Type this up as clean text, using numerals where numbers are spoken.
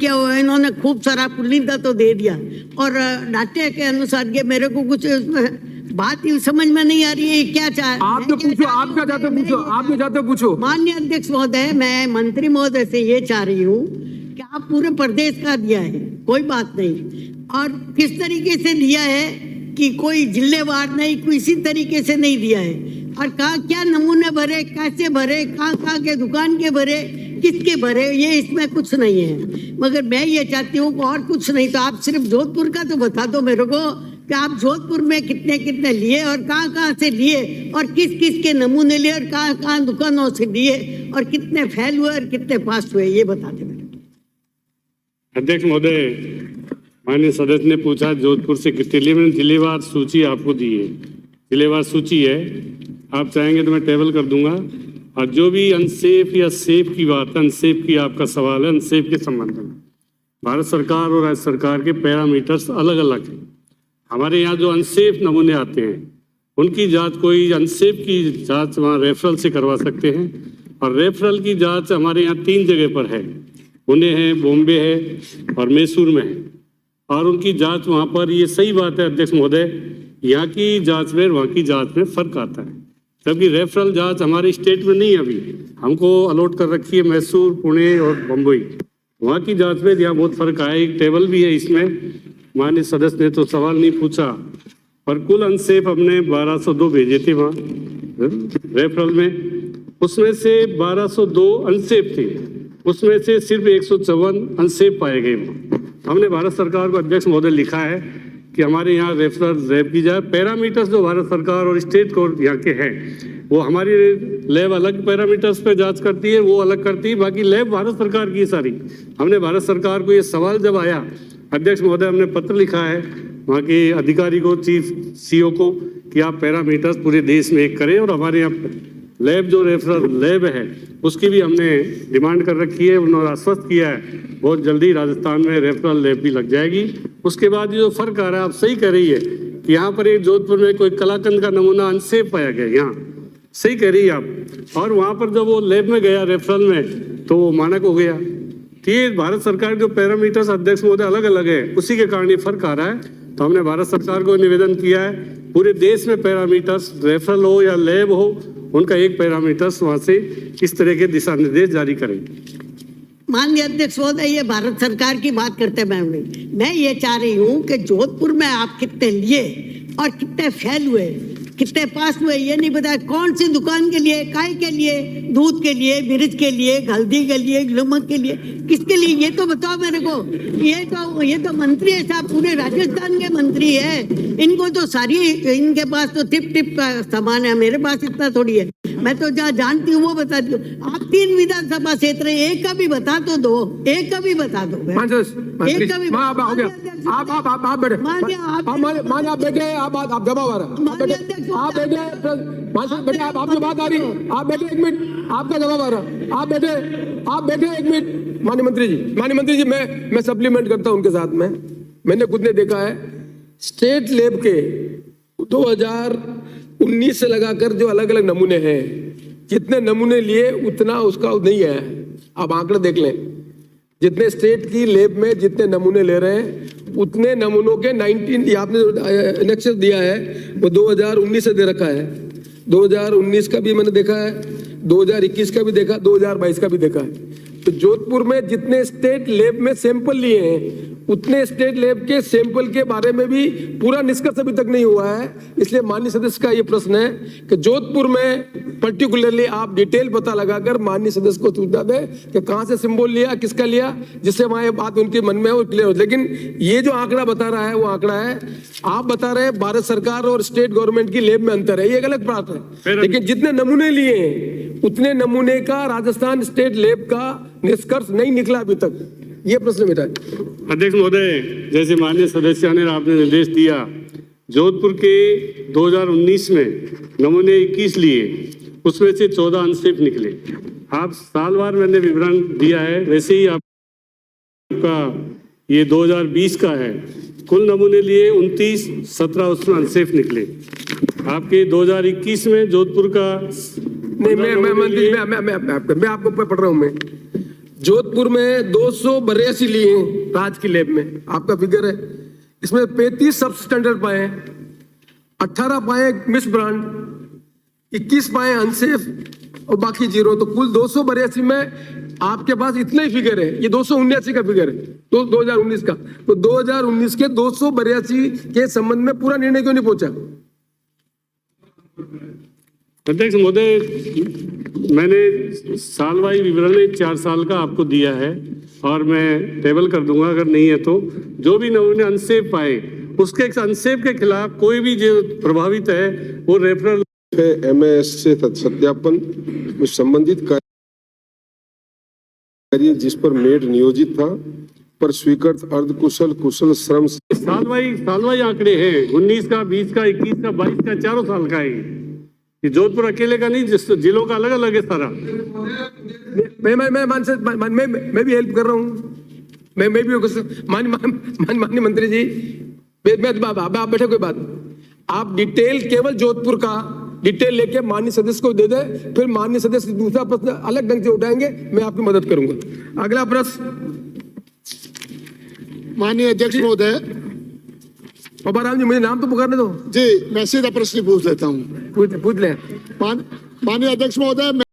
किया हुआ है, इन्होंने खूब सारा पुलिंदा तो दे दिया। और नाट्य के अनुसार ये मेरे को कुछ बात ही समझ में नहीं आ रही है, क्या चाह आप तो पूछो, आप क्या चाहते पूछो, आप जो चाहते पूछो। माननीय अध्यक्ष महोदय, मैं मंत्री महोदय से ये चाह रही हूँ कि आप पूरे प्रदेश का दिया है, कोई बात नहीं, और किस तरीके से दिया है कि कोई जिलेवार नहीं, किसी तरीके से नहीं दिया है, और कहाँ क्या नमूने भरे, कैसे भरे, कहाँ के दुकान के भरे, किसके भरे, ये इसमें कुछ नहीं है। मगर मैं ये चाहती हूँ और कुछ नहीं तो आप सिर्फ जोधपुर का तो बता दो मेरे को कि आप जोधपुर में कितने कितने लिए और कहाँ से लिए और किस किस के नमूने लिए और कहाँ दुकानों से लिए और कितने फेल हुए और कितने पास हुए, ये बता दे मेरे को। अध्यक्ष महोदय, माननीय सदस्य ने पूछा जोधपुर से कितने लिए, मैंने जिलेवार सूची आपको दी है, जिलेवार सूची है, आप चाहेंगे तो मैं टेबल कर दूंगा। और जो भी अनसेफ या सेफ की बात है, अनसेफ की आपका सवाल है, अनसेफ के संबंध में भारत सरकार और राज्य सरकार के पैरामीटर्स अलग अलग हैं। हमारे यहाँ जो अनसेफ नमूने आते हैं उनकी जांच, कोई अनसेफ की जांच वहाँ रेफरल से करवा सकते हैं, और रेफरल की जांच हमारे यहाँ 3 जगह पर है, पुणे है, बॉम्बे है और मैसूर में है, और उनकी जांच वहाँ पर, ये सही बात है अध्यक्ष महोदय, यहाँ की जांच में वहाँ की जांच में फर्क आता है, जबकि रेफरल जांच हमारे स्टेट में नहीं है, अभी हमको अलॉट कर रखी है मैसूर, पुणे और बम्बई, वहाँ की जांच में यहाँ बहुत फर्क आया। एक टेबल भी है इसमें, माननीय सदस्य ने तो सवाल नहीं पूछा, पर कुल अनसेफ हमने 1202 भेजे थे वहाँ रेफरल में, उसमें से 1202 अनसेफ थे, उसमें से सिर्फ 154 अनसेफ पाए गए। हमने भारत सरकार को अध्यक्ष महोदय लिखा है कि हमारे यहाँ रेफरल लैब की जाए, पैरामीटर्स जो भारत सरकार और स्टेट को यहाँ के हैं वो हमारी लैब अलग पैरामीटर्स पे जांच करती है, वो अलग करती है, बाकी लैब भारत सरकार की सारी। हमने भारत सरकार को ये सवाल जब आया अध्यक्ष महोदय, हमने पत्र लिखा है वहाँ के अधिकारी को, चीफ सीओ को, कि आप पैरामीटर्स पूरे देश में एक करें, और हमारे यहाँ लैब जो रेफरल लैब है उसकी भी हमने डिमांड कर रखी है, उन्होंने आश्वस्त किया है बहुत जल्दी राजस्थान में रेफरल लैब भी लग जाएगी। उसके बाद जो फर्क आ रहा है, आप सही कह रही है कि यहाँ पर एक जोधपुर में कोई कलाकंद का नमूना अनसेफ पाया गया, यहाँ सही कह रही है आप, और वहाँ पर जब वो लैब में गया रेफरल में तो वो मानक हो गया। ये भारत सरकार के जो पैरामीटर्स अध्यक्ष महोदय अलग अलग है, उसी के कारण ये फर्क आ रहा है। तो हमने भारत सरकार को निवेदन किया है, पूरे देश में पैरामीटर्स रेफरल हो या लैब हो, उनका एक पैरामीटर्स वहाँ से इस तरह के दिशा निर्देश जारी करें। माननीय अध्यक्ष महोदय, ये भारत सरकार की बात करते मैं ये चाह रही हूँ कि जोधपुर में आप कितने लिए और कितने फेल हुए, कितने पास हुए, ये नहीं बताया। कौन सी दुकान के लिए, काय के लिए, दूध के लिए, मिर्च के लिए, हल्दी के लिए, नमक के लिए, किसके लिए, ये तो बताओ मेरे को। ये तो मंत्री है साहब, पूरे राजस्थान के मंत्री है, इनको तो सारी, इनके पास तो टिप का सामान है, मेरे पास इतना थोड़ी है। मैं तो जहाँ जानती हूँ वो बताती हूँ। आप 3 विधानसभा क्षेत्र, एक का भी बता तो दो, एक का भी बता दो, एक का भी। आप बैठे, आप जवाब आ रहा, आप बैठे, आपकी बात आ रही, आप बैठे 1 मिनट, आपका जवाब आ रहा, आप बैठे 1 मिनट। माननीय मंत्री जी, मैं सप्लीमेंट करता हूं उनके साथ में। मैंने खुद ने देखा है, स्टेट लैब के 2019 से लगाकर जो अलग अलग नमूने हैं, जितने नमूने लिए उतना उसका नहीं है। आप आंकड़े देख लें, जितने स्टेट की लैब में जितने नमूने ले रहे हैं उतने नमूनों के 19, आपने इनेक्शन दिया है वो 2019 से दे रखा है, 2019 का भी मैंने देखा है, 2021 का भी देखा, 2022 का भी देखा है। तो जोधपुर में जितने स्टेट लैब में सैंपल लिए हैं उतने स्टेट लैब के सैंपल के बारे में भी पूरा निष्कर्ष अभी तक नहीं हुआ है। इसलिए माननीय सदस्य का ये प्रश्न है कि जोधपुर में पर्टिकुलरली आप डिटेल पता लगाकर माननीय सदस्य को सूचना दें कि कहां से सिंबल लिया, किसका लिया, जिससे वहां ये बात उनके मन में हो, क्लियर हो। लेकिन ये जो आंकड़ा बता रहा है वो आंकड़ा है, आप बता रहे हैं भारत सरकार और स्टेट गवर्नमेंट की लैब में अंतर है, ये अलग बात है। लेकिन जितने नमूने लिए हैं उतने नमूने का राजस्थान स्टेट लैब का निष्कर्ष नहीं निकला अभी तक, ये प्रश्न मेरा है। अध्यक्ष महोदय, जैसे माननीय सदस्य ने आपने निर्देश दिया, जोधपुर के 2019 में नमूने 21 लिए, उसमें से 14 अनसेफ निकले। आप सालवार मैंने विवरण दिया है, वैसे ही आपका ये 2020 का है, कुल नमूने लिए 29, 17 उसमें अनसेफ निकले। आपके 2021 में जोधपुर का नहीं, मैं आपको पढ़ रहा हूँ। मैं जोधपुर में 282 लिए हैं राज की लैब में, आपका फिगर है। इसमें 35 सब स्टैंडर्ड पाए हैं, 18 पाए मिस ब्रांड, 21 पाए अनसेफ और बाकी जीरो। तो कुल 282 में आपके पास इतना ही फिगर है। ये 279 का फिगर है तो 2019 का। तो 2019 के 282 के संबंध में पूरा निर्णय क्यों नहीं पहुंचा? अध्यक्ष महोदय, मैंने सालवाई विवरण 4 साल का आपको दिया है और मैं टेबल कर दूंगा अगर नहीं है तो। जो भी नमूने अनसेफ पाए उसके अनसेफ के खिलाफ कोई भी जो प्रभावित है वो रेफरल MAS से सत्यापन में संबंधित कार्य जिस पर मेड नियोजित था पर स्वीकृत अर्धकुशल कुशल श्रम सालवाई आंकड़े हैं 19 का, 20 का, 21 का, 22 का, चारों साल का है। ये जोधपुर अकेले का नहीं, जिस जिलों का अलग अलग है सारा। मैं भी हेल्प कर रहा हूँ। मैं भी माननीय मंत्री जी, आप बैठे, कोई बात। आप डिटेल केवल जोधपुर का डिटेल लेके माननीय सदस्य को दे दे, फिर माननीय सदस्य दूसरा प्रश्न अलग ढंग से उठाएंगे, मैं आपकी मदद करूंगा। अगला प्रश्न माननीय अध्यक्ष महोदय। बाबा जी, मुझे नाम तो पुकारने दो जी, मैं सीधा प्रश्न पूछ लेता हूँ। पूछ ले। माननीय अध्यक्ष महोदय।